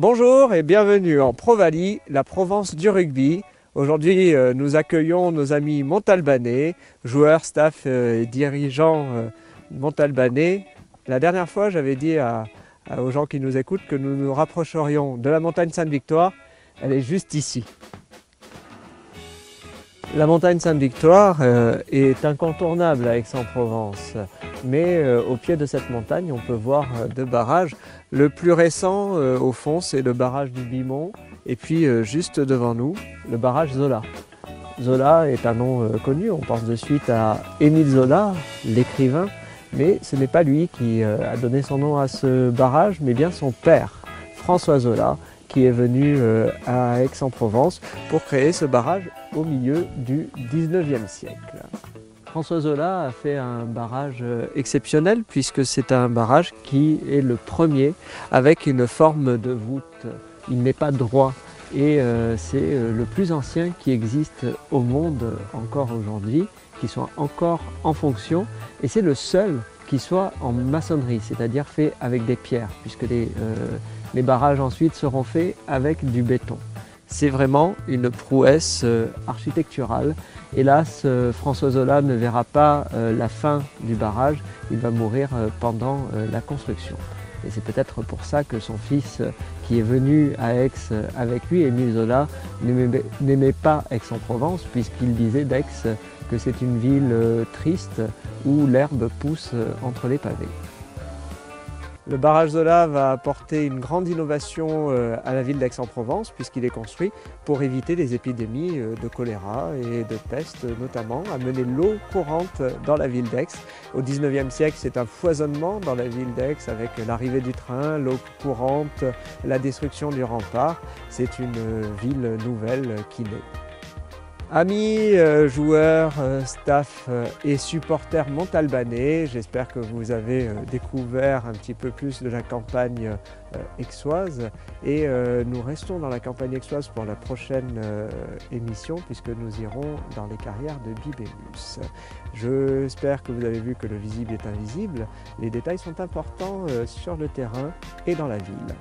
Bonjour et bienvenue en Provalie, la Provence du rugby. Aujourd'hui, nous accueillons nos amis montalbanais, joueurs, staff et dirigeants montalbanais. La dernière fois, j'avais dit aux gens qui nous écoutent que nous nous rapprocherions de la montagne Sainte-Victoire. Elle est juste ici. La montagne Sainte-Victoire est incontournable à Aix-en-Provence, mais au pied de cette montagne, on peut voir deux barrages. Le plus récent, au fond, c'est le barrage du Bimont, et puis juste devant nous, le barrage Zola. Zola est un nom connu, on pense de suite à Émile Zola, l'écrivain, mais ce n'est pas lui qui a donné son nom à ce barrage, mais bien son père, François Zola, qui est venu à Aix-en-Provence pour créer ce barrage au milieu du 19e siècle. François Zola a fait un barrage exceptionnel puisque c'est un barrage qui est le premier avec une forme de voûte. Il n'est pas droit et c'est le plus ancien qui existe au monde encore aujourd'hui, qui soit encore en fonction, et c'est le seul qui soit en maçonnerie, c'est-à-dire fait avec des pierres, puisque les barrages ensuite seront faits avec du béton. C'est vraiment une prouesse architecturale. Hélas, François Zola ne verra pas la fin du barrage, il va mourir pendant la construction. Et c'est peut-être pour ça que son fils, qui est venu à Aix avec lui, Émile Zola, n'aimait pas Aix-en-Provence, puisqu'il disait d'Aix que c'est une ville triste où l'herbe pousse entre les pavés. Le barrage Zola va apporter une grande innovation à la ville d'Aix-en-Provence puisqu'il est construit pour éviter les épidémies de choléra et de peste notamment, amener l'eau courante dans la ville d'Aix. Au 19e siècle, c'est un foisonnement dans la ville d'Aix avec l'arrivée du train, l'eau courante, la destruction du rempart. C'est une ville nouvelle qui naît. Amis, joueurs, staff et supporters montalbanais, j'espère que vous avez découvert un petit peu plus de la campagne aixoise et nous restons dans la campagne aixoise pour la prochaine émission puisque nous irons dans les carrières de Bibémus. J'espère que vous avez vu que le visible est invisible, les détails sont importants sur le terrain et dans la ville.